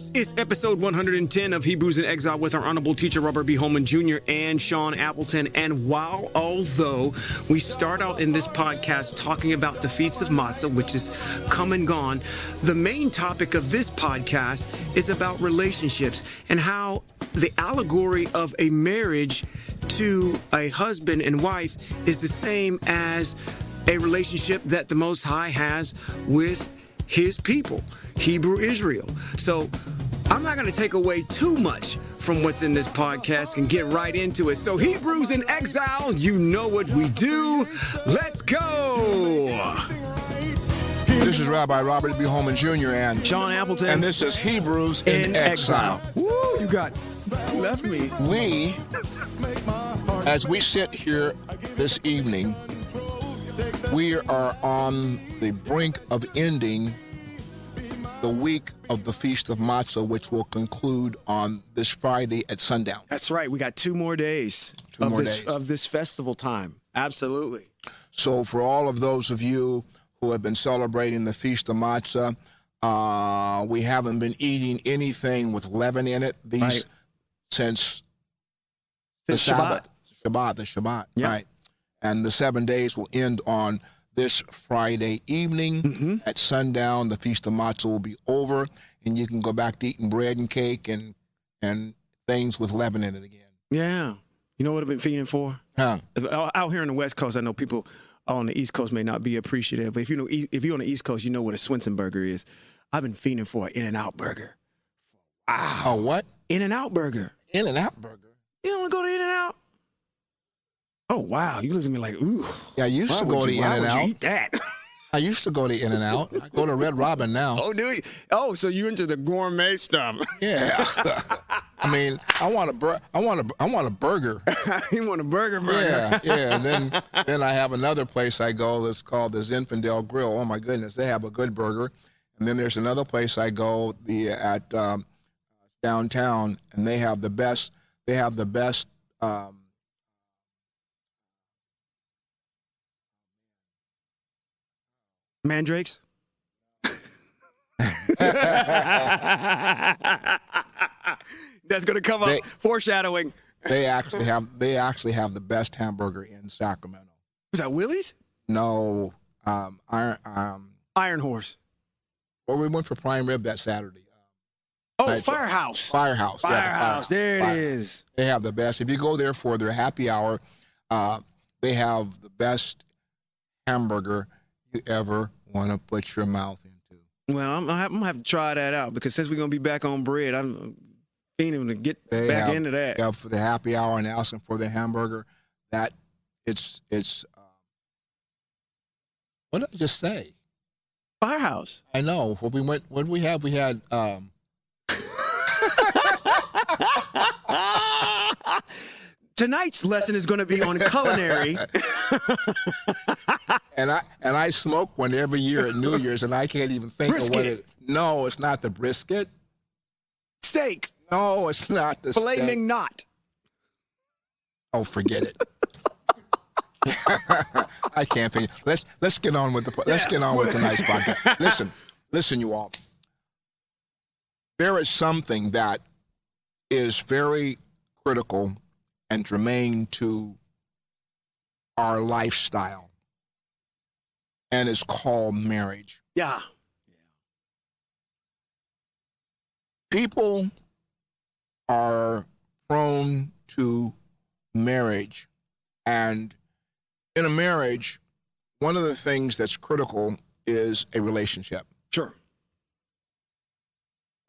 This is episode 110 of Hebrews in Exile with our honorable teacher, Robert B. Holman Jr. and Sean Appleton. And although we start out in this podcast talking about the Feast of Matzah, which is come and gone, the main topic of this podcast is about relationships and how the allegory of a marriage to a husband and wife is the same as a relationship that the Most High has with his people, Hebrew Israel. So I'm not going to take away too much from what's in this podcast and get right into it. So Hebrews in Exile, you know what we do. Let's go. This is Rabbi Robert B. Holman Jr. and Sean Appleton. And this is Hebrews in Exile. Woo, you left me. We, as we sit here this evening, we are on the brink of ending the week of the Feast of Matzah, which will conclude on this Friday at sundown. That's right. We got 2 more days of this festival time. Absolutely. So for all of those of you who have been celebrating the Feast of Matzah, we haven't been eating anything with leaven in it since the Sabbath. The Shabbat, yeah. Right. And the 7 days will end on this Friday evening at sundown. The Feast of Matzah will be over, and you can go back to eating bread and cake and things with leaven in it again. Yeah. You know what I've been feeding for? Huh. Out here on the West Coast, I know people on the East Coast may not be appreciative, but if you're on the East Coast, you know what a Swenson burger is. I've been feeding for an In-N-Out burger. Wow. Oh, what? In-N-Out burger. In-N-Out burger? You don't want to go to In-N-Out? Oh, wow. You look at me like, ooh. Yeah, I used to go to In-N-Out. Why would you eat that? I used to go to In-N-Out. I go to Red Robin now. Oh, do you? Oh, so you into the gourmet stuff? Yeah. I mean, I want a burger. You want a burger? Yeah. And then I have another place I go that's called the Zinfandel Grill. Oh my goodness, they have a good burger. And then there's another place I go at downtown, and they have the best. Mandrakes? That's going to come up. Foreshadowing. They actually have the best hamburger in Sacramento. Was that Willie's? No, Iron Horse. Well, we went for prime rib that Saturday. Firehouse. Firehouse. There it is. They have the best. If you go there for their happy hour, they have the best hamburger you ever want to put your mouth into. Well, I'm going to have to try that out, because since we're going to be back on bread, I'm feeling to get back into that. Yeah, for the happy hour and asking for the hamburger, that it's what did I just say? Firehouse. I know. When we went, we had Tonight's lesson is going to be on culinary. and I smoke one every year at New Year's, and I can't even think of what it. No, it's not the brisket. Steak. No, it's not the filet steak. mignon. Oh, forget it. I can't think. Let's get on with tonight's podcast. Listen, you all. There is something that is very critical and germane to our lifestyle, and it's called marriage. Yeah. People are prone to marriage, and in a marriage, one of the things that's critical is a relationship. Sure.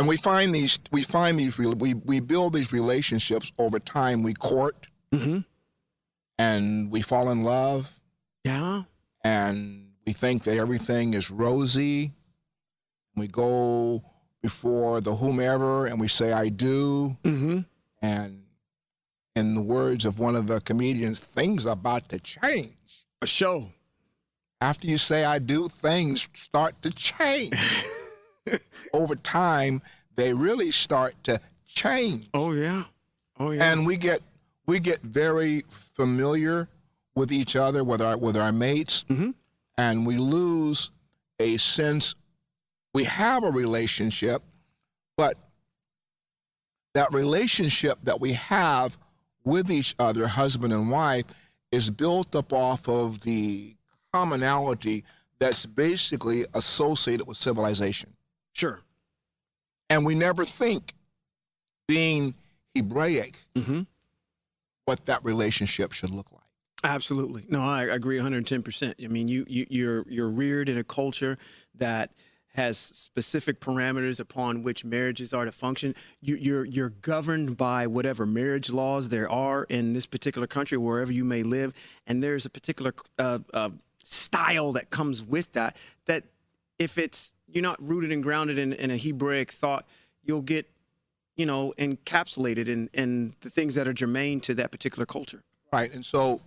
And we build these relationships over time. We court, and we fall in love. Yeah. And we think that everything is rosy. We go before the whomever, and we say, I do. And in the words of one of the comedians, things are about to change. A show. After you say I do, things start to change. Over time, they really start to change. Oh yeah. And we get very familiar with each other, with our mates, and we lose a sense. We have a relationship, but that relationship that we have with each other, husband and wife, is built up off of the commonality that's basically associated with civilization. Sure. And we never think, being Hebraic, what that relationship should look like. Absolutely. No, I agree 110%. I mean, you're reared in a culture that has specific parameters upon which marriages are to function. You're governed by whatever marriage laws there are in this particular country, wherever you may live, and there's a particular style that comes with that. That if you're not rooted and grounded in a Hebraic thought, you'll get, encapsulated in the things that are germane to that particular culture. Right, and so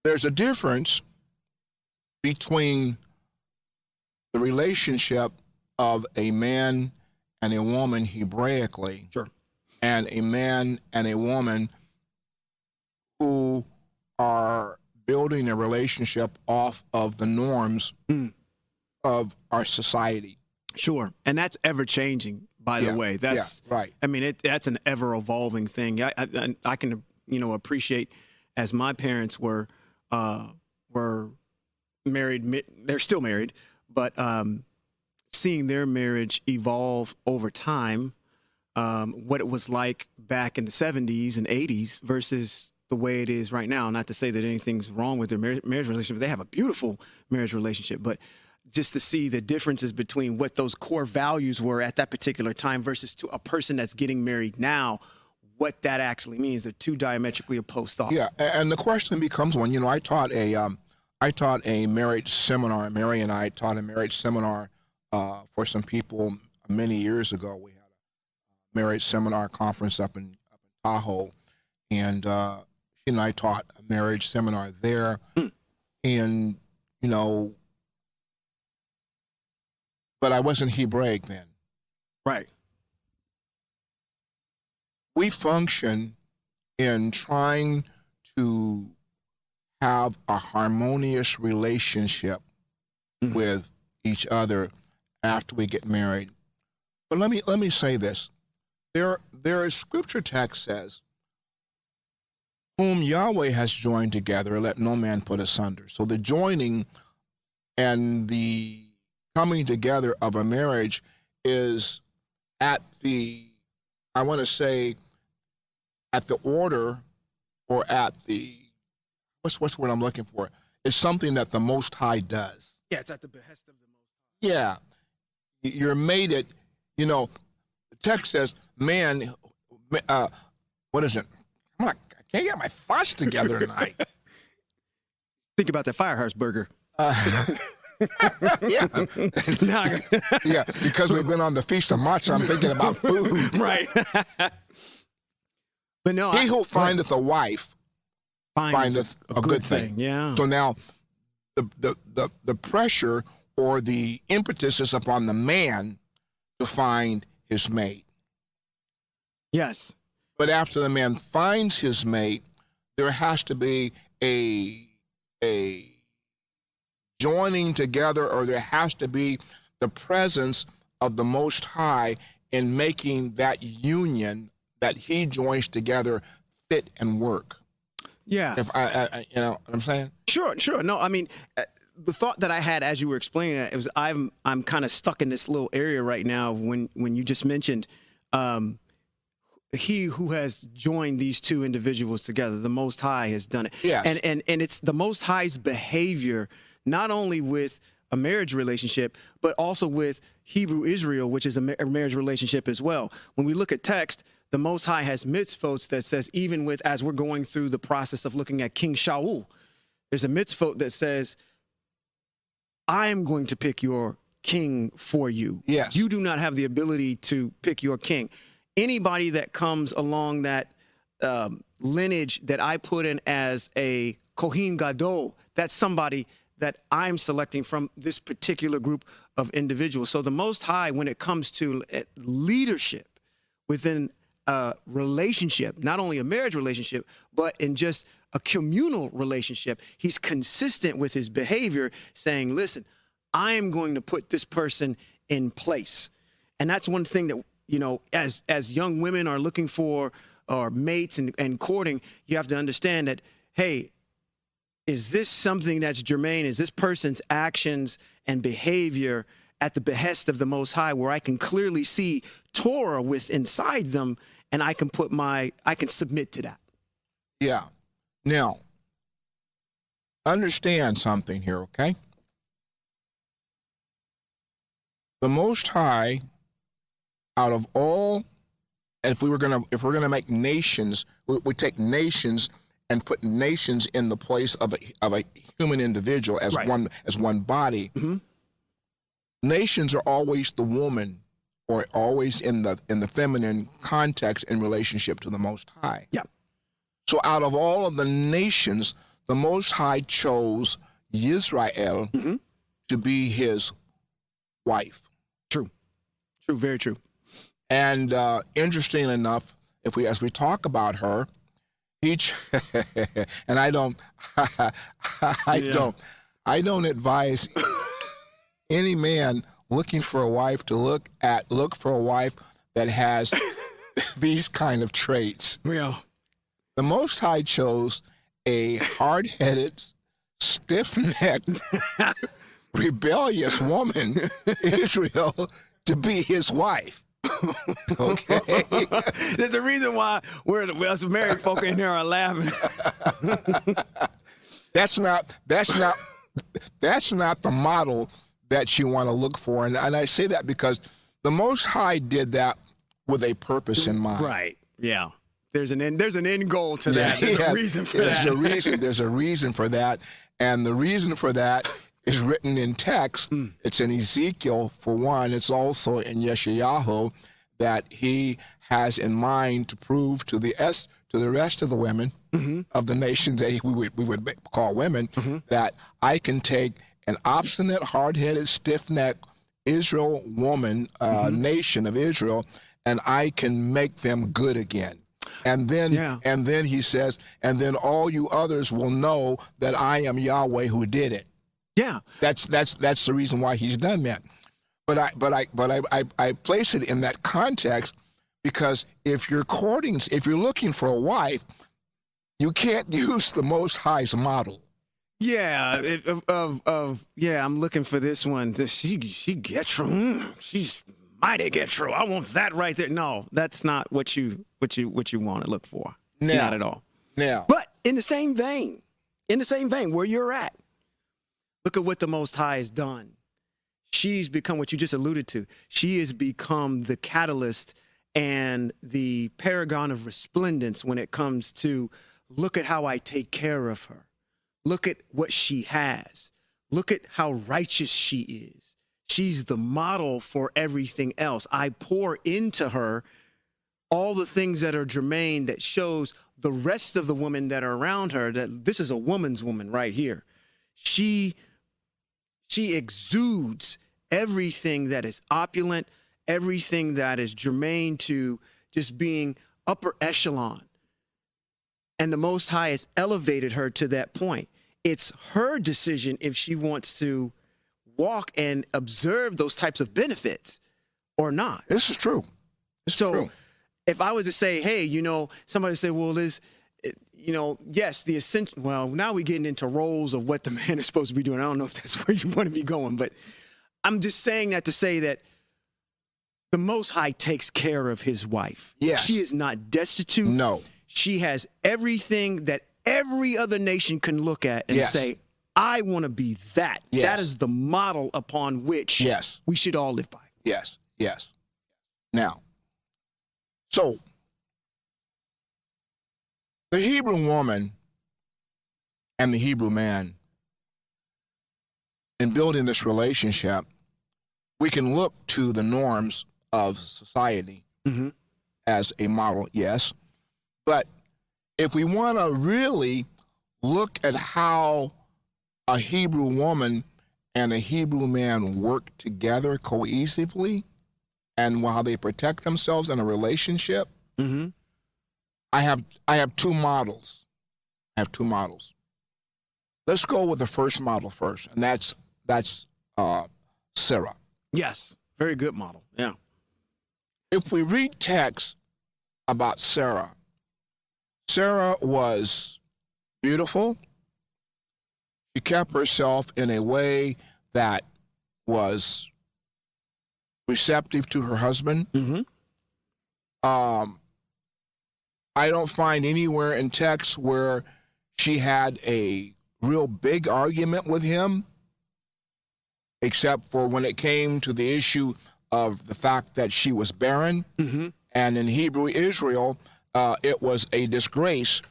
there's a difference between the relationship of a man and a woman Hebraically, sure, and a man and a woman who are building a relationship off of the norms of our society. Sure, and that's ever changing. By the way, that's right. I mean, that's an ever evolving thing. I can appreciate, as my parents were married. They're still married, but seeing their marriage evolve over time, what it was like back in the 70s and 80s versus the way it is right now. Not to say that anything's wrong with their marriage relationship. They have a beautiful marriage relationship, but just to see the differences between what those core values were at that particular time versus to a person that's getting married now, what that actually means. They're two diametrically opposed thoughts. Yeah, and the question becomes one. I taught a marriage seminar. Mary and I taught a marriage seminar for some people many years ago. We had a marriage seminar conference up in Tahoe, and she and I taught a marriage seminar there. And but I wasn't Hebraic then. Right. We function in trying to have a harmonious relationship with each other after we get married. But let me say this. There is scripture text says, whom Yahweh has joined together, let no man put asunder. So the joining and the coming together of a marriage is at the, I want to say, at the order or at the, what's the word I'm looking for? It's something that the Most High does. Yeah, it's at the behest of the Most High. Yeah. You're made it, the text says, man, what is it? I can't get my thoughts together tonight. Think about that Firehouse Burger. Yeah. Yeah, because we've been on the Feast of Matzah, I'm thinking about food. Right. But no, he who findeth a wife findeth a good thing. Yeah. So now the pressure or the impetus is upon the man to find his mate. Yes. But after the man finds his mate, there has to be a joining together, or there has to be the presence of the Most High in making that union that he joins together fit and work. Yes. If I you know what I'm saying? Sure. No, I mean, the thought that I had as you were explaining it was I'm kind of stuck in this little area right now when you just mentioned he who has joined these two individuals together, the Most High has done it. Yes. And it's the Most High's behavior, not only with a marriage relationship, but also with Hebrew Israel, which is a marriage relationship as well. When we look at text, the Most High has mitzvot that says, even with, as we're going through the process of looking at King Shaul, there's a mitzvot that says, I am going to pick your king for you. Yes. You do not have the ability to pick your king. Anybody that comes along that lineage that I put in as a Kohen Gadol, that's somebody that I'm selecting from this particular group of individuals. So the Most High, when it comes to leadership within a relationship, not only a marriage relationship, but in just a communal relationship, he's consistent with his behavior, saying, listen, I am going to put this person in place. And that's one thing that as young women are looking for or mates and courting, you have to understand that, hey, is this something that's germane? Is this person's actions and behavior at the behest of the Most High, where I can clearly see Torah with inside them, and I can submit to that? Yeah. Now, understand something here, okay? The Most High, out of all, if we're gonna make nations, we take nations and put nations in the place of a human individual as one body. Mm-hmm. Nations are always the woman, or always in the feminine context in relationship to the Most High. Yeah. So out of all of the nations, the Most High chose Israel to be his wife. True, very true. And interesting enough, as we talk about her, and I don't advise any man looking for a wife to look for a wife that has these kind of traits. Yeah. The Most High chose a hard-headed, stiff-necked, rebellious woman, Israel, to be his wife. Okay. There's a reason why us married folk in here are laughing. That's not the model that you want to look for, and I say that because the Most High did that with a purpose in mind. Right. Yeah. There's an end goal to that. There's a reason for that. There's a reason for that, and the reason for that is written in text. It's in Ezekiel, for one. It's also in Yeshayahu, that he has in mind to prove to the rest of the women of the nations that we would call women, that I can take an obstinate, hard-headed, stiff-necked Israel woman, nation of Israel, and I can make them good again. And then he says, and then all you others will know that I am Yahweh who did it. Yeah, that's the reason why he's done that. But I place it in that context because if you're looking for a wife, you can't use the Most High's model. Yeah, I'm looking for this one. She gets through. She's mighty get through. I want that right there. No, that's not what you want to look for. Not at all. Now, but in the same vein, where you're at, look at what the Most High has done. She's become what you just alluded to. She has become the catalyst and the paragon of resplendence when it comes to look at how I take care of her. Look at what she has. Look at how righteous she is. She's the model for everything else. I pour into her all the things that are germane that shows the rest of the women that are around her that this is a woman's woman right here. She exudes everything that is opulent, everything that is germane to just being upper echelon. And the Most High has elevated her to that point. It's her decision if she wants to walk and observe those types of benefits or not. This is true. It's true. If I was to say, hey, somebody say, well, yes, the essential, well, now we're getting into roles of what the man is supposed to be doing. I don't know if that's where you want to be going, but I'm just saying that to say that the Most High takes care of his wife. Yes. She is not destitute. No. She has everything that every other nation can look at and say, I want to be that. Yes. That is the model upon which we should all live by. Yes. Now, so the Hebrew woman and the Hebrew man, in building this relationship, we can look to the norms of society as a model, yes. But if we want to really look at how a Hebrew woman and a Hebrew man work together cohesively and how they protect themselves in a relationship, I have two models. Let's go with the first model first, and that's Sarah. Yes, very good model. Yeah. if we read text about Sarah, Sarah was beautiful. She kept herself in a way that was receptive to her husband. Mm-hmm. I don't find anywhere in text where she had a real big argument with him, except for when it came to the issue of the fact that she was barren. Mm-hmm. And in Hebrew Israel, it was a disgrace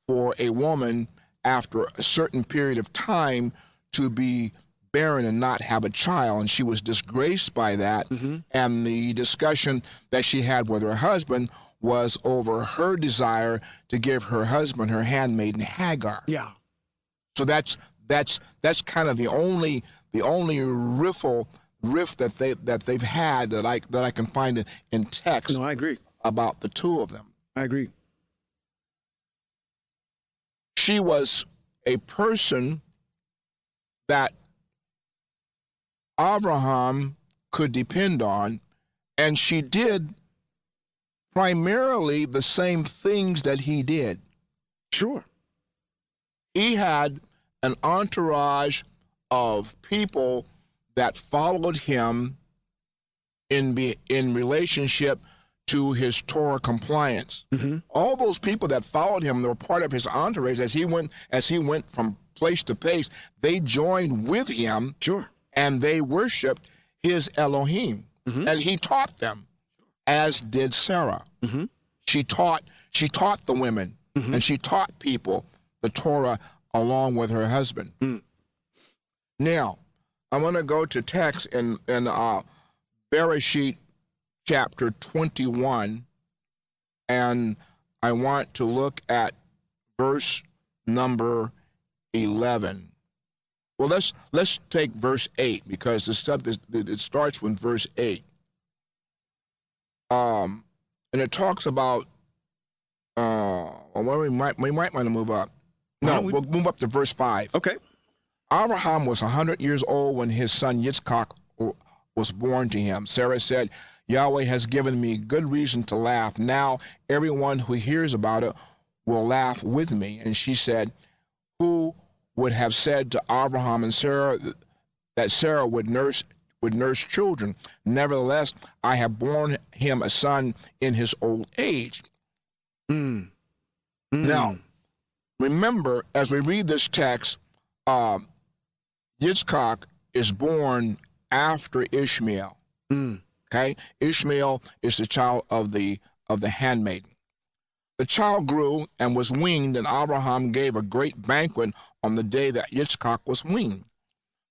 for a woman after a certain period of time to be barren and not have a child. And she was disgraced by that. Mm-hmm. And the discussion that she had with her husband was over her desire to give her husband her handmaiden Hagar. Yeah. So that's kind of the only riff that they've had that I can find in text. No, I agree. About the two of them. I agree. She was a person that Abraham could depend on, and she did primarily the same things that he did. Sure. He had an entourage of people that followed him in relationship to his Torah compliance. Mm-hmm. All those people that followed him, they were part of his entourage as he went from place to place. They joined with him. Sure. And they worshipped his Elohim. Mm-hmm. And he taught them, as did Sarah. Mm-hmm. She taught the women, mm-hmm. and she taught people the Torah along with her husband. Mm. Now, I'm going to go to text in Bereshit chapter 21, and I want to look at verse number 11. Well, let's take verse 8, because it starts with verse 8. And it talks about we might want to move up. No, we'll move up to verse 5. Okay. Abraham was 100 years old when his son Yitzchak was born to him. Sarah said, Yahweh has given me good reason to laugh. Now everyone who hears about it will laugh with me. And she said, who would have said to Abraham and Sarah that Sarah would nurse children? Nevertheless, I have borne him a son in his old age. Mm. Mm. Now, remember, as we read this text, Yitzchak is born after Ishmael. Mm. Okay, Ishmael is the child of the handmaiden. The child grew and was weaned, and Abraham gave a great banquet on the day that Yitzchak was weaned.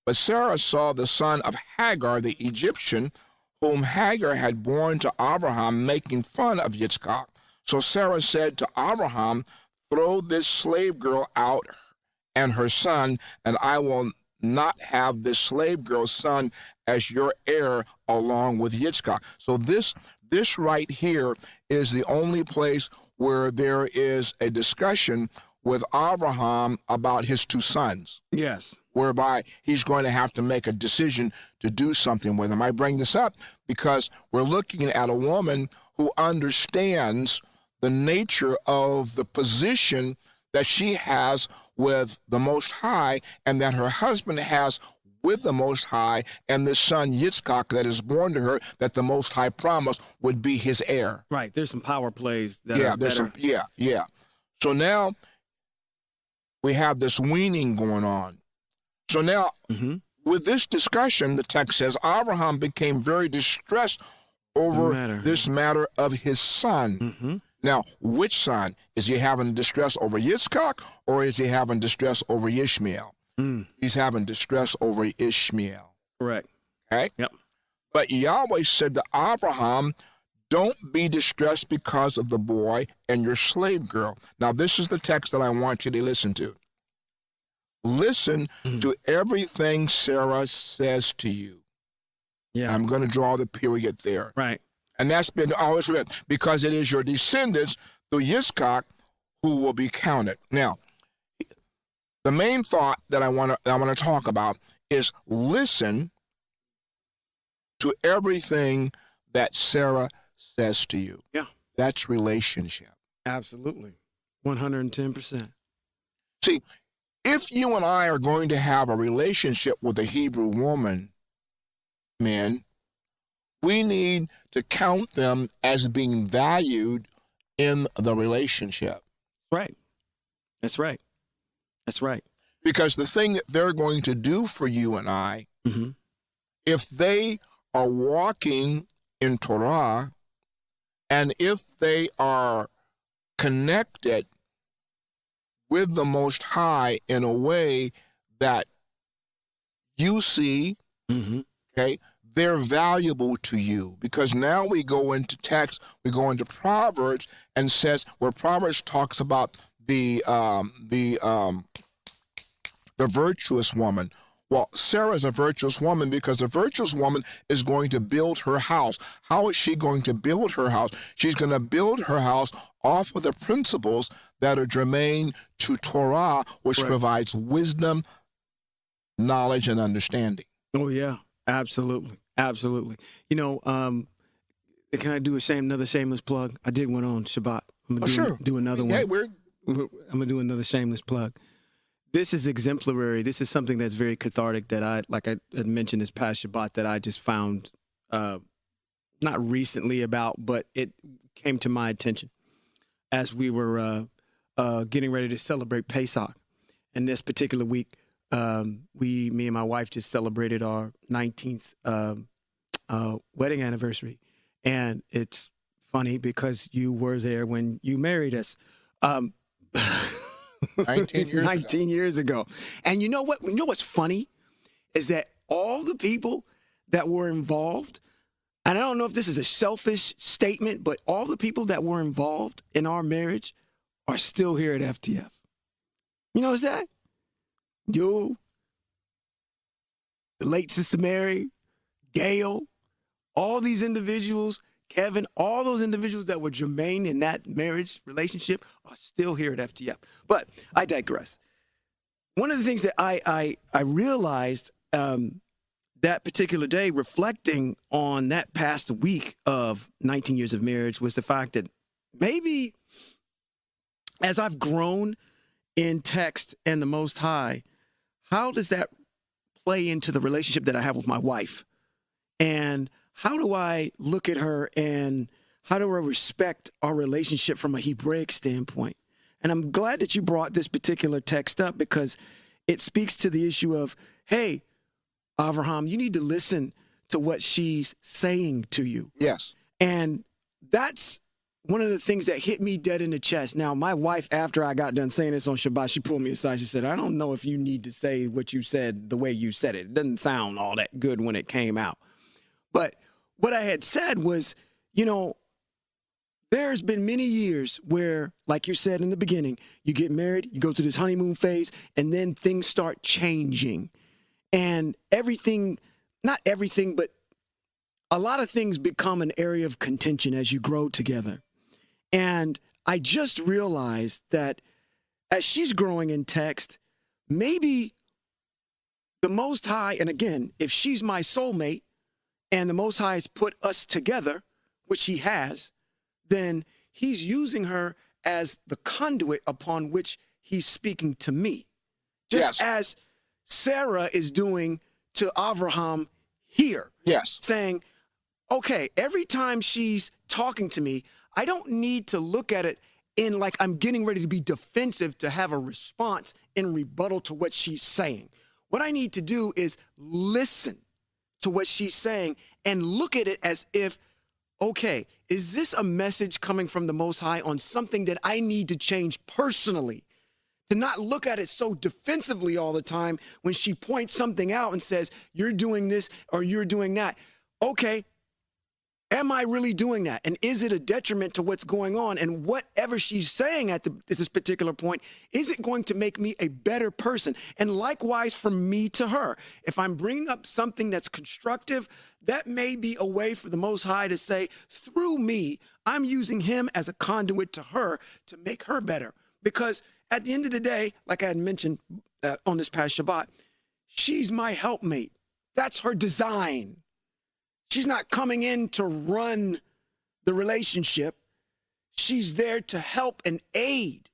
But Sarah saw the son of Hagar, the Egyptian, whom Hagar had borne to Abraham, making fun of Yitzchak. So Sarah said to Abraham, throw this slave girl out and her son, and I will not have this slave girl's son as your heir along with Yitzchak. So this right here is the only place where there is a discussion with Abraham about his two sons. Yes. Whereby he's going to have to make a decision to do something with them. I bring this up because we're looking at a woman who understands the nature of the position that she has with the Most High and that her husband has with the Most High, and this son Yitzchak that is born to her, that the Most High promised would be his heir. Right. There's some power plays that yeah. So now we have this weaning going on. So now, mm-hmm. with this discussion, the text says, Abraham became very distressed over this matter of his son. Mm-hmm. Now, which son? Is he having distress over Yitzchak, or is he having distress over Ishmael? Mm. He's having distress over Ishmael. Correct. Okay? Yep. But Yahweh said to Abraham, don't be distressed because of the boy and your slave girl. Now, this is the text that I want you to listen to. Listen to everything Sarah says to you. Yeah. I'm going to draw the period there. Right. And that's been always read, because it is your descendants through Yitzchak who will be counted. Now, the main thought that I want to talk about is listen to everything that Sarah says to you. Yeah. That's relationship. Absolutely. 110%. See, if you and I are going to have a relationship with a Hebrew woman, men, we need to count them as being valued in the relationship. Right. That's right. That's right. Because the thing that they're going to do for you and I, if they are walking in Torah, and if they are connected with the Most High in a way that you see, okay, they're valuable to you. Because now we go into text, we go into Proverbs, and says where Proverbs talks about the virtuous woman. Well, Sarah is a virtuous woman because a virtuous woman is going to build her house. How is she going to build her house? She's going to build her house off of the principles that are germane to Torah, which provides wisdom, knowledge, and understanding. Oh, yeah. Absolutely. Absolutely. You know, can I do another shameless plug? I did one on Shabbat. I'm going to do another one. Hey, I'm going to do another shameless plug. This is exemplary. This is something that's very cathartic that I had mentioned this past Shabbat that I just found not recently but it came to my attention as we were getting ready to celebrate Pesach. And this particular week, me and my wife just celebrated our 19th wedding anniversary. And it's funny because you were there when you married us. 19 years ago. And you know what? You know what's funny is that all the people that were involved, and I don't know if this is a selfish statement, but all the people that were involved in our marriage are still here at FTF. You know what's that? You, the late Sister Mary, Gail, all these individuals, Kevin, all those individuals that were germane in that marriage relationship are still here at FTF. But I digress. One of the things that I realized that particular day, reflecting on that past week of 19 years of marriage, was the fact that maybe as I've grown in text and the Most High, how does that play into the relationship that I have with my wife? And how do I look at her and how do I respect our relationship from a Hebraic standpoint? And I'm glad that you brought this particular text up because it speaks to the issue of, hey, Avraham, you need to listen to what she's saying to you. Yes. And that's one of the things that hit me dead in the chest. Now, my wife, after I got done saying this on Shabbat, she pulled me aside. She said, I don't know if you need to say what you said the way you said it. It doesn't sound all that good when it came out. But what I had said was, you know, there's been many years where, like you said in the beginning, you get married, you go through this honeymoon phase, and then things start changing. And everything, not everything, but a lot of things become an area of contention as you grow together. And I just realized that as she's growing in text, maybe the Most High, and again, if she's my soulmate, and the Most High has put us together, which he has, then he's using her as the conduit upon which he's speaking to me. Just as Sarah is doing to Avraham here. Yes. Saying, okay, every time she's talking to me, I don't need to look at it in like I'm getting ready to be defensive to have a response in rebuttal to what she's saying. What I need to do is listen to what she's saying and look at it as if, okay, is this a message coming from the Most High on something that I need to change personally? To not look at it so defensively all the time when she points something out and says, you're doing this or you're doing that. Okay, am I really doing that? And is it a detriment to what's going on? And whatever she's saying at this particular point, is it going to make me a better person? And likewise from me to her. If I'm bringing up something that's constructive, that may be a way for the Most High to say, through me, I'm using him as a conduit to her to make her better. Because at the end of the day, like I had mentioned on this past Shabbat, she's my helpmate. That's her design. She's not coming in to run the relationship. She's there to help and aid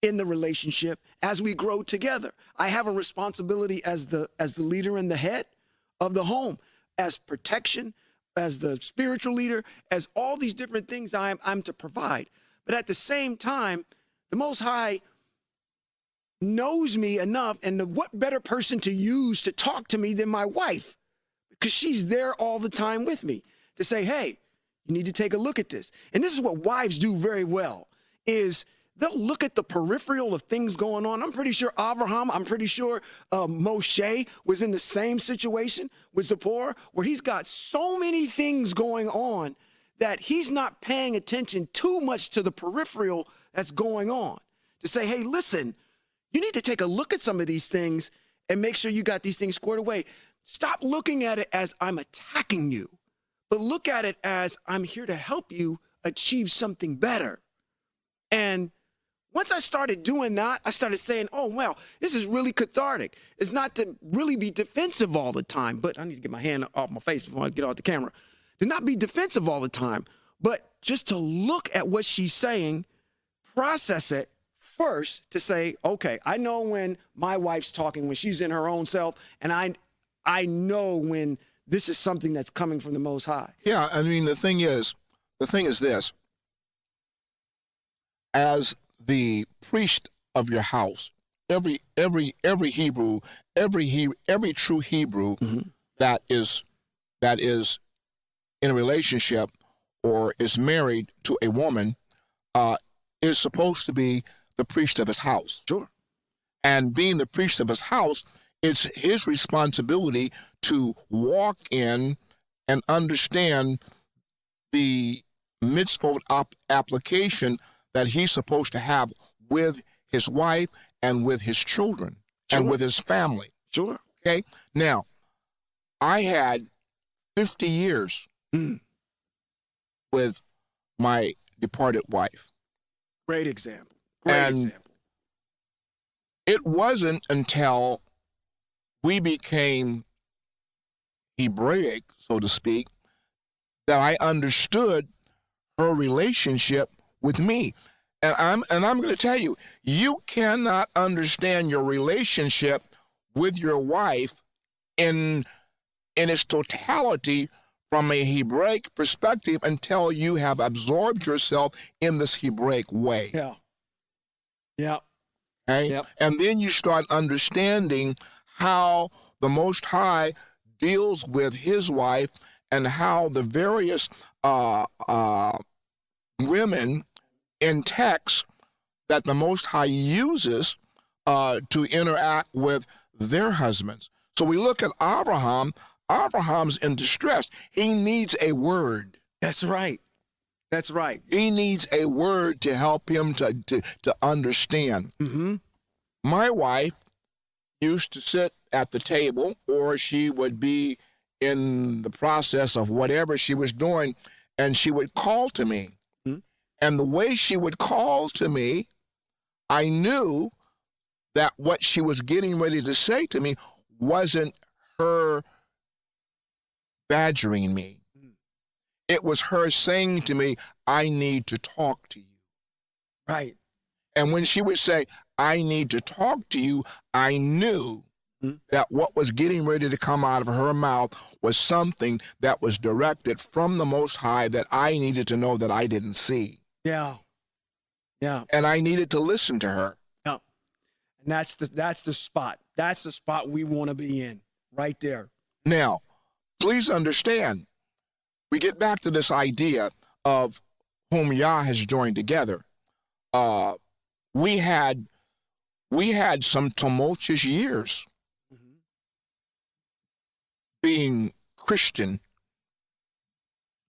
in the relationship as we grow together. I have a responsibility as the leader and the head of the home, as protection, as the spiritual leader, as all these different things I'm to provide. But at the same time, the Most High knows me enough, and what better person to use to talk to me than my wife? Because she's there all the time with me to say, hey, you need to take a look at this. And this is what wives do very well, is they'll look at the peripheral of things going on. I'm pretty sure I'm pretty sure Moshe was in the same situation with Zipporah, where he's got so many things going on that he's not paying attention too much to the peripheral that's going on. To say, hey, listen, you need to take a look at some of these things and make sure you got these things squared away. Stop looking at it as I'm attacking you, but look at it as I'm here to help you achieve something better. And once I started doing that, I started saying, oh, well, this is really cathartic. It's not to really be defensive all the time, but I need to get my hand off my face before I get off the camera. To not be defensive all the time, but just to look at what she's saying, process it first to say, okay, I know when my wife's talking, when she's in her own self, and I know when this is something that's coming from the Most High. Yeah, I mean, the thing is this. As the priest of your house, every Hebrew, every true Hebrew that is in a relationship or is married to a woman is supposed to be the priest of his house. Sure. And being the priest of his house, it's his responsibility to walk in and understand the mitzvot application that he's supposed to have with his wife and with his children and with his family. Sure. Okay? Now, I had 50 years with my departed wife. Great example. It wasn't until we became Hebraic, so to speak, that I understood her relationship with me. And I'm going to tell you, you cannot understand your relationship with your wife in its totality from a Hebraic perspective until you have absorbed yourself in this Hebraic way. Yeah. Yeah. Okay? Yep. And then you start understanding how the Most High deals with his wife and how the various women in text that the Most High uses to interact with their husbands. So we look at Abraham. Abraham's in distress. He needs a word. That's right. That's right. He needs a word to help him to understand. Mm-hmm. My wife used to sit at the table, or she would be in the process of whatever she was doing, and she would call to me. Mm-hmm. And the way she would call to me, I knew that what she was getting ready to say to me wasn't her badgering me. It was her saying to me, I need to talk to you. Right. And when she would say, I need to talk to you, I knew that what was getting ready to come out of her mouth was something that was directed from the Most High that I needed to know that I didn't see. Yeah. Yeah. And I needed to listen to her. Yeah. And that's the spot. That's the spot we want to be in, right there. Now, please understand, we get back to this idea of whom Yah has joined together. We had some tumultuous years being Christian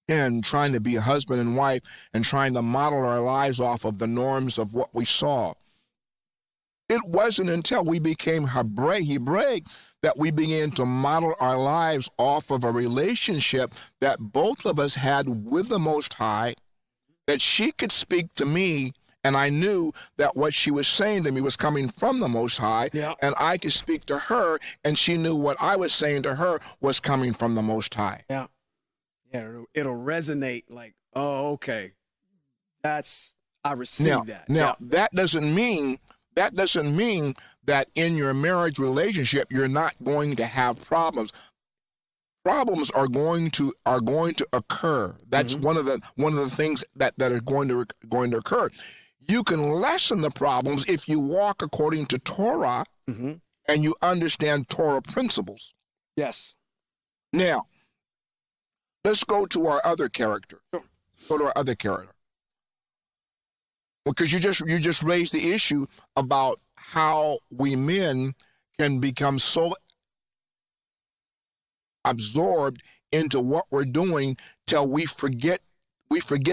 and trying to be a husband and wife and trying to model our lives off of the norms of what we saw. It wasn't until we became Hebraic that we began to model our lives off of a relationship that both of us had with the Most High, that she could speak to me, and I knew that what she was saying to me was coming from the Most High, and I could speak to her, and she knew what I was saying to her was coming from the Most High. Yeah. Yeah, it'll resonate like, oh, okay. I received that. Now that doesn't mean that in your marriage relationship you're not going to have problems. Problems are going to occur. That's one of the things that are going to occur. You can lessen the problems if you walk according to Torah and you understand Torah principles. Yes. Now, let's go to our other character. Sure. Go to our other character. Because you just raised the issue about how we men can become so absorbed into what we're doing till we forget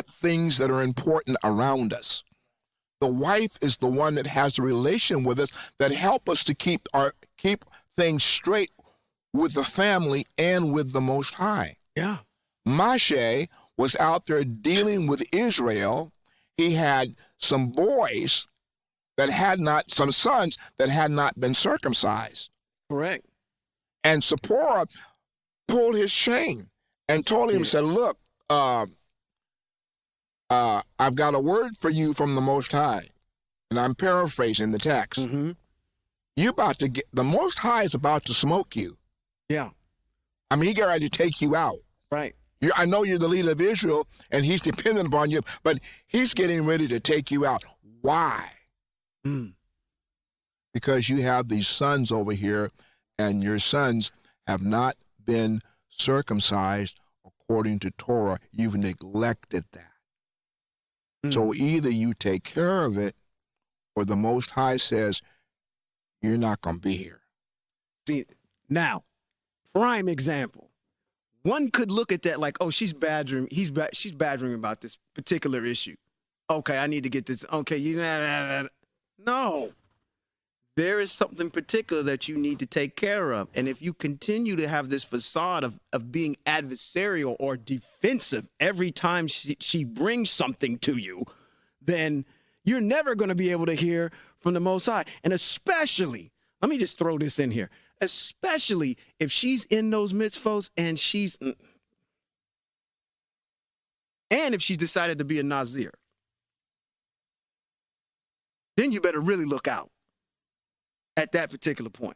things that are important around us. The wife is the one that has a relation with us that help us to keep things straight with the family and with the Most High. Yeah. Moshe was out there dealing with Israel. He had some boys some sons that had not been circumcised. Correct. And Zipporah pulled his chain and told him, said, look, I've got a word for you from the Most High. And I'm paraphrasing the text. The Most High is about to smoke you. Yeah. I mean, he got ready to take you out. Right. I know you're the leader of Israel, and he's dependent upon you, but he's getting ready to take you out. Why? Because you have these sons over here, and your sons have not been circumcised according to Torah. You've neglected that. So either you take care of it, or the Most High says, you're not going to be here. See, now, prime example. One could look at that like, oh, she's badgering about this particular issue. Okay, I need to get this. Okay, no. There is something particular that you need to take care of. And if you continue to have this facade of being adversarial or defensive every time she brings something to you, then you're never going to be able to hear from the Most High. And especially, let me just throw this in here, especially if she's in those mitzvos and if she's decided to be a Nazir, then you better really look out at that particular point.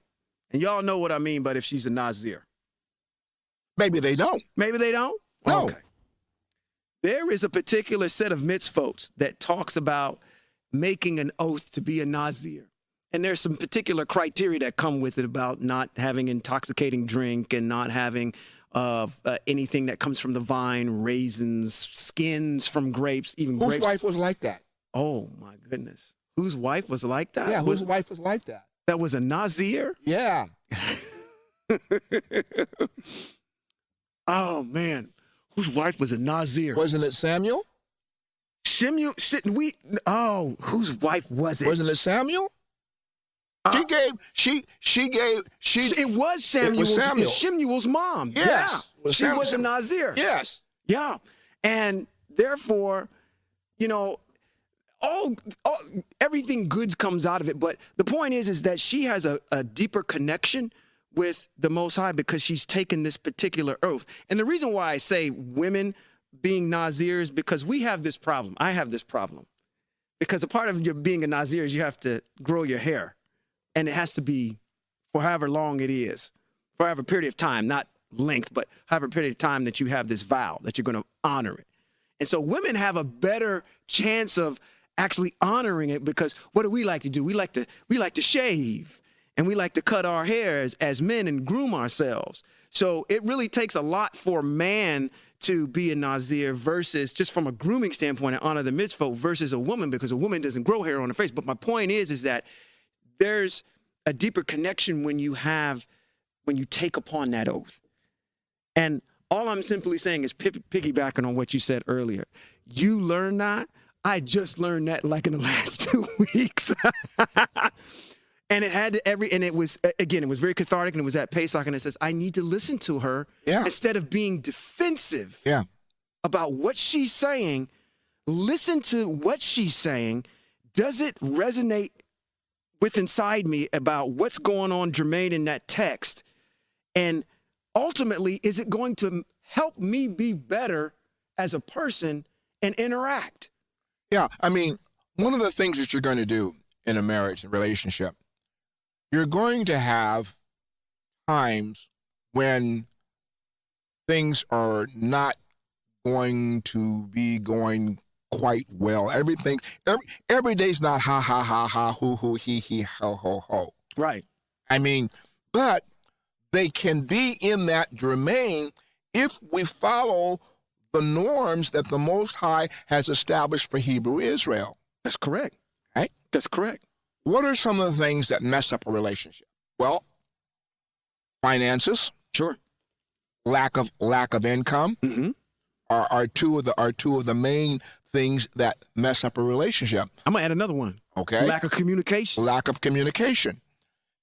And y'all know what I mean, but if she's a Nazir. Maybe they don't. Maybe they don't? No. Okay. There is a particular set of mitzvot that talks about making an oath to be a Nazir. And there's some particular criteria that come with it about not having intoxicating drink and not having anything that comes from the vine, raisins, skins from grapes, even grapes. Whose wife was like that? Oh, my goodness. Whose wife was like that? Yeah, whose wife was like that? That was a Nazir? Yeah. Oh, man. Whose wife was a Nazir? Wasn't it Samuel? Whose wife was it? Wasn't it Samuel? It was Samuel. It was Samuel. Shemuel's mom. Yes. Yeah. She was a Nazir. Yes. Yeah. And therefore, everything good comes out of it. But the point is that she has a deeper connection with the Most High because she's taken this particular oath. And the reason why I say women being Nazir is because we have this problem. I have this problem. Because a part of your being a Nazir is you have to grow your hair. And it has to be for however long it is, for however period of time, not length, but however period of time that you have this vow, that you're going to honor it. And so women have a better chance of actually honoring it because what do we like to do? We like to shave and we like to cut our hair as men and groom ourselves. So it really takes a lot for a man to be a Nazir versus just from a grooming standpoint and honor the mitzvah versus a woman because a woman doesn't grow hair on her face. But my point is that there's a deeper connection when you take upon that oath. And all I'm simply saying is piggybacking on what you said earlier. You learned that. I just learned that like in the last 2 weeks. And it was very cathartic and it was at Pesach and it says, I need to listen to her instead of being defensive about what she's saying. Listen to what she's saying. Does it resonate with inside me about what's going on germane in that text? And ultimately, is it going to help me be better as a person and interact. Yeah, I mean, one of the things that you're going to do in a marriage and relationship, you're going to have times when things are not going to be going quite well. Every day's not ha ha ha ha hoo hoo he he ho ho ho. Right. I mean, but they can be in that domain if we follow the norms that the Most High has established for Hebrew Israel. That's correct. Right? That's correct. What are some of the things that mess up a relationship? Well, finances, Sure. lack of income Mm-hmm. are two of the main things that mess up a relationship. I'm gonna add another one. Okay? Lack of communication. Lack of communication.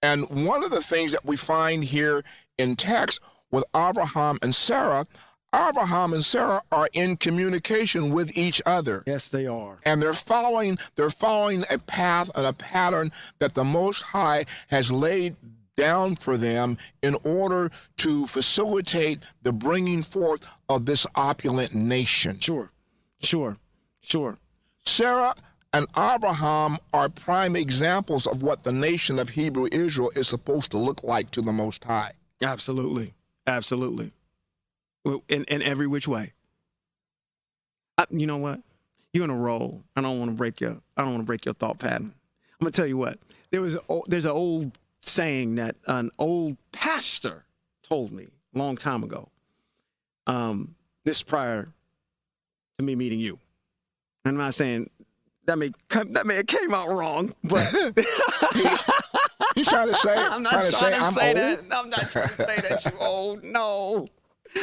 And one of the things that we find here in text with Abraham and Sarah are in communication with each other. Yes, they are. And they're following a path and a pattern that the Most High has laid down for them in order to facilitate the bringing forth of this opulent nation. Sure. Sarah and Abraham are prime examples of what the nation of Hebrew Israel is supposed to look like to the Most High. Absolutely. In every which way. You know what? You're on a roll. I don't want to break your thought pattern. I'm gonna tell you what. There's an old saying that an old pastor told me a long time ago. This is prior to me meeting you. I'm not saying that may have came out wrong, but You trying to say? I'm not trying to say I'm that. old? I'm not trying to say that you old. No.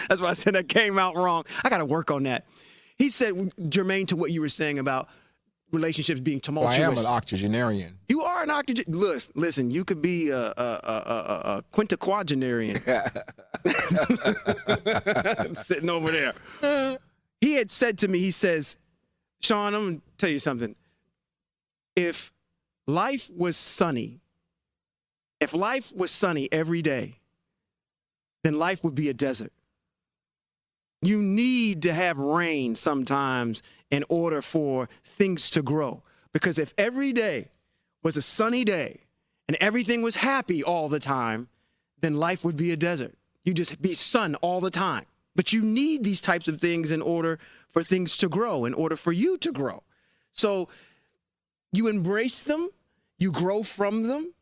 That's why I said that came out wrong. I got to work on that. He said, germane to what you were saying about relationships being Well, tumultuous. I am an octogenarian. You are an octogenarian. Listen, you could be a quintaquagenarian. Sitting over there. He had said to me, he says, Sean, I'm going to tell you something. If life was sunny every day, then life would be a desert. You need to have rain sometimes in order for things to grow. Because if every day was a sunny day and everything was happy all the time, then life would be a desert. You'd just be sun all the time. But you need these types of things in order for things to grow, in order for you to grow. So you embrace them, you grow from them,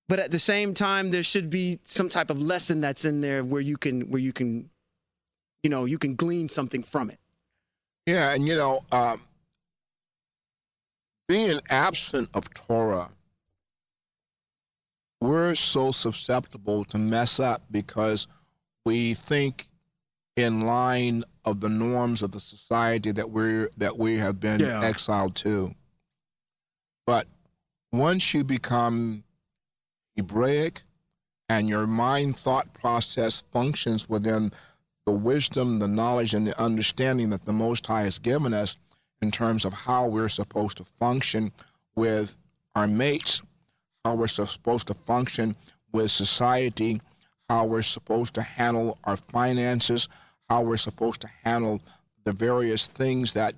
but at the same time, there should be some type of lesson that's in there where you can glean something from it. Yeah, and being absent of Torah, we're so susceptible to mess up because we think in line of the norms of the society that we have been exiled to. But once you become Hebraic and your mind thought process functions within the wisdom, the knowledge, and the understanding that the Most High has given us in terms of how we're supposed to function with our mates, how we're supposed to function with society, how we're supposed to handle our finances, how we're supposed to handle the various things that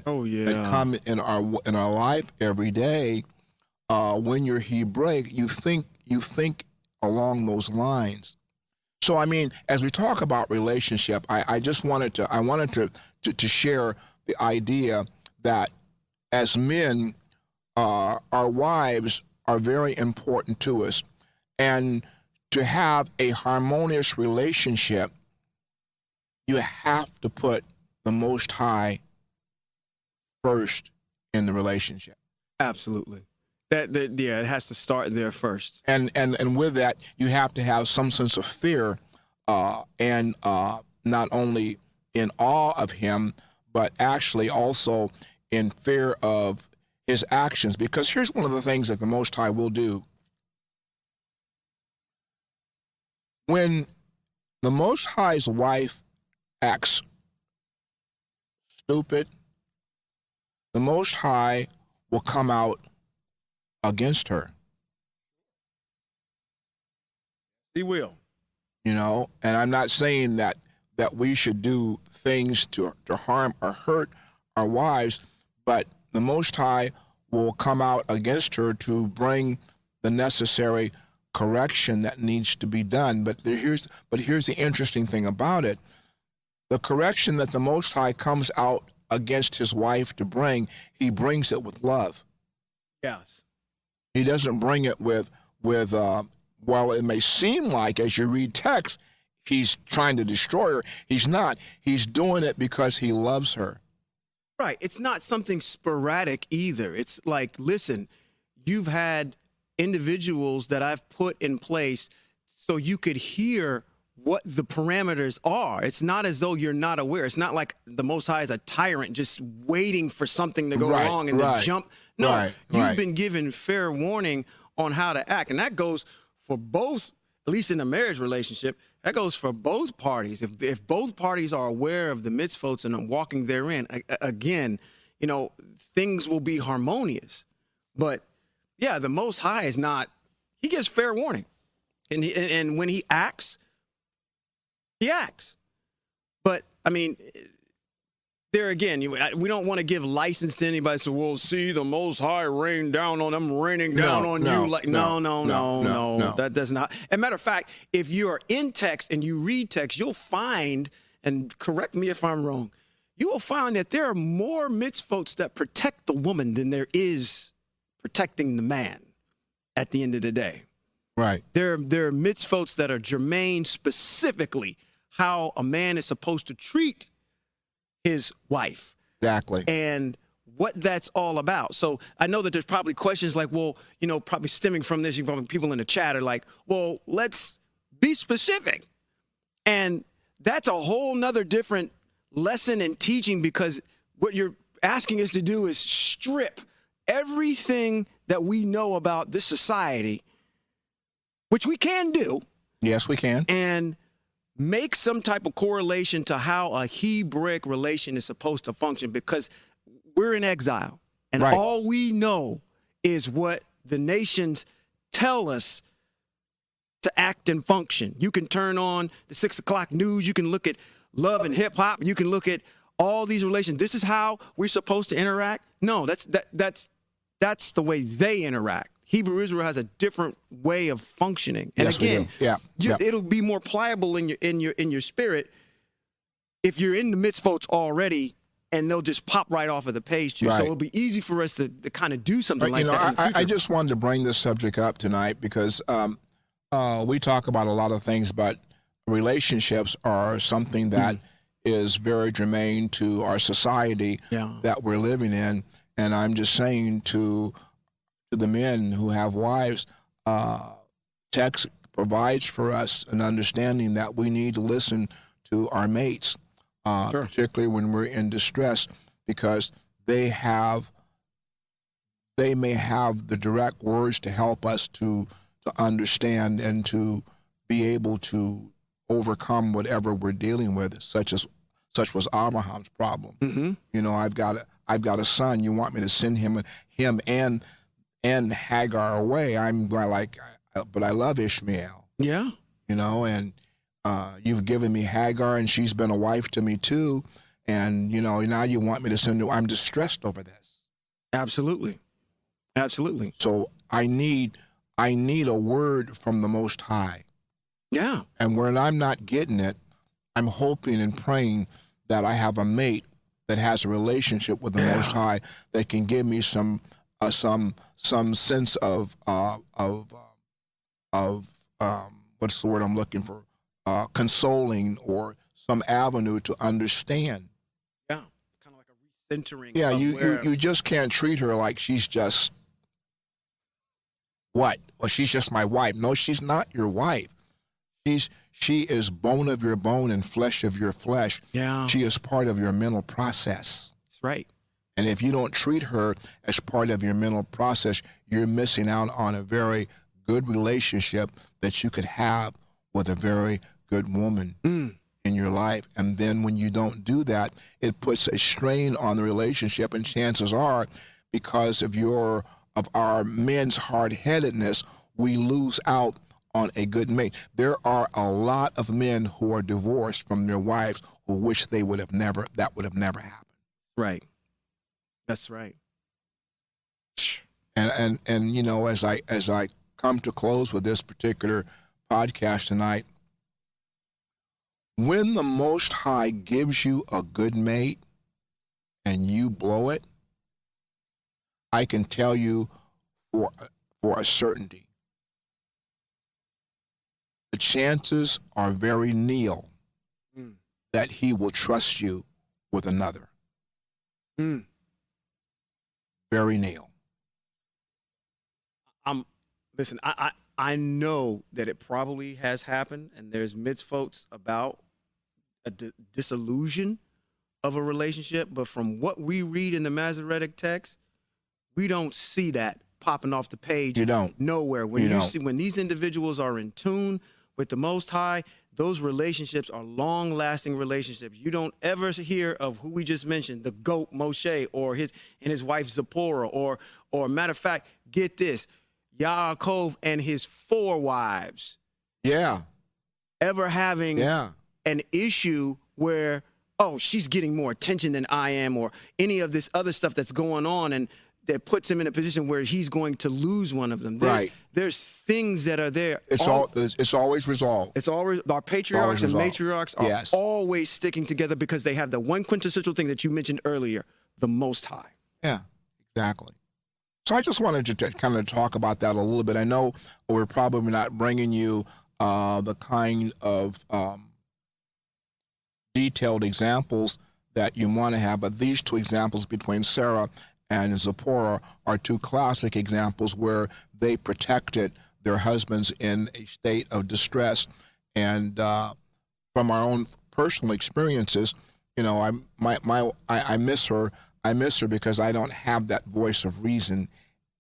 come in our life every day. When you're Hebraic, you think along those lines. So, I mean, as we talk about relationship, I wanted to share the idea that as men, our wives are very important to us, and to have a harmonious relationship, you have to put the Most High first in the relationship. Absolutely. It has to start there first. And with that, you have to have some sense of fear, and not only in awe of him, but actually also in fear of his actions. Because here's one of the things that the Most High will do. When the Most High's wife acts stupid, the Most High will come out against her. He will. And I'm not saying that that we should do things to harm or hurt our wives, but the Most High will come out against her to bring the necessary correction that needs to be done. But here's the interesting thing about it. The correction that the Most High comes out against his wife to bring, he brings it with love. Yes. He doesn't bring it with while it may seem like, as you read text, he's trying to destroy her. He's not. He's doing it because he loves her. Right. It's not something sporadic either. It's like, listen, you've had individuals that I've put in place so you could hear what the parameters are. It's not as though you're not aware. It's not like the Most High is a tyrant just waiting for something to go wrong and to jump. No, you've been given fair warning on how to act. And that goes for both, at least in a marriage relationship, that goes for both parties. If both parties are aware of the mitzvot and are walking therein, again, you know, things will be harmonious. But yeah, the Most High is not, he gives fair warning. And when he acts, he acts. But, I mean, there again, we don't want to give license to anybody. So, well, see, the Most High rained down on them, raining down on you. Like, no. That does not. As a matter of fact, if you are in text and you read text, you'll find, and correct me if I'm wrong, you will find that there are more mitzvot that protect the woman than there is protecting the man at the end of the day. Right. There are mitzvot that are germane specifically how a man is supposed to treat his wife. Exactly. And what that's all about. So I know that there's probably questions like, well, you know, probably stemming from this, people in the chat are like, well, let's be specific. And that's a whole nother different lesson and teaching, because what you're asking us to do is strip everything that we know about this society, which we can do. Yes, we can. And make some type of correlation to how a Hebraic relation is supposed to function, because we're in exile. And all we know is what the nations tell us to act and function. You can turn on the 6 o'clock news. You can look at Love and Hip Hop. You can look at all these relations. This is how we're supposed to interact. No, that's the way they interact. Hebrew Israel has a different way of functioning, and yes, again, yeah. It'll be more pliable in your spirit if you're in the mitzvot already, and they'll just pop right off of the page too. So it'll be easy for us to kind of do something like that. In the future. I just wanted to bring this subject up tonight because we talk about a lot of things, but relationships are something that is very germane to our society that we're living in, and I'm just saying to the men who have wives, text provides for us an understanding that we need to listen to our mates, particularly when we're in distress, because they may have the direct words to help us to understand and to be able to overcome whatever we're dealing with, such was Abraham's problem. Mm-hmm. You know, I've got a son. You want me to send him and Hagar away? I'm like, but I love Ishmael. Yeah. You know, and you've given me Hagar, and she's been a wife to me too. And, you know, now you want me to send her. I'm distressed over this. Absolutely. Absolutely. So I need a word from the Most High. Yeah. And when I'm not getting it, I'm hoping and praying that I have a mate that has a relationship with the Most High that can give me some sense of what's the word I'm looking for? Consoling, or some avenue to understand. Yeah, kind of like a recentering. Yeah, you just can't treat her like she's just what? Well, she's just my wife. No, she's not your wife. She is bone of your bone and flesh of your flesh. Yeah. She is part of your mental process. That's right. And if you don't treat her as part of your mental process, you're missing out on a very good relationship that you could have with a very good woman in your life. And then when you don't do that, it puts a strain on the relationship. And chances are, because of our men's hard-headedness, we lose out on a good mate. There are a lot of men who are divorced from their wives who wish that would have never happened. Right. That's right. And you know, as I come to close with this particular podcast tonight, when the Most High gives you a good mate and you blow it, I can tell you for a certainty, the chances are very nil that he will trust you with another. Very nil. Listen, I know that it probably has happened, and there's mitzvot about a disillusion of a relationship, but from what we read in the Masoretic text, we don't see that popping off the page. You don't. Nowhere. When you see when these individuals are in tune with the Most High, those relationships are long-lasting relationships. You don't ever hear of who we just mentioned, the goat Moshe, or his wife Zipporah, or matter of fact, get this, Yaakov and his 4 wives. Yeah. Ever having an issue where, oh, she's getting more attention than I am, or any of this other stuff that's going on, and that puts him in a position where he's going to lose one of them. There's things that are there. It's always resolved. It's always, our patriarchs and matriarchs are always sticking together because they have the one quintessential thing that you mentioned earlier, the Most High. Yeah, exactly. So I just wanted to kind of talk about that a little bit. I know we're probably not bringing you the kind of detailed examples that you want to have, but these 2 examples between Sarah and Zipporah are 2 classic examples where they protected their husbands in a state of distress. And from our own personal experiences, you know, I miss her. I miss her because I don't have that voice of reason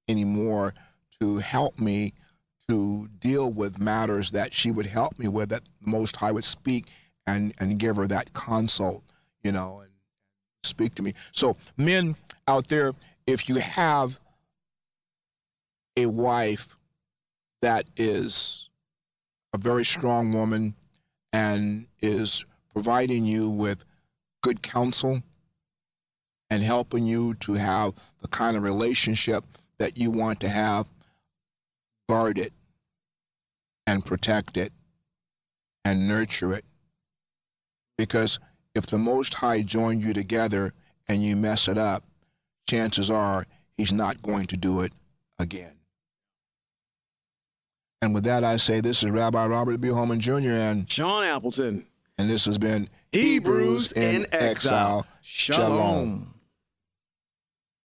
anymore to help me to deal with matters that she would help me with, that the Most High would speak and give her that consult, you know, and speak to me. So men out there, if you have a wife that is a very strong woman and is providing you with good counsel and helping you to have the kind of relationship that you want to have, guard it and protect it and nurture it. Because if the Most High joined you together and you mess it up, chances are he's not going to do it again. And with that, I say this is Rabbi Robert B. Holman Jr. and Sean Appleton. And this has been Hebrews in Exile. Shalom.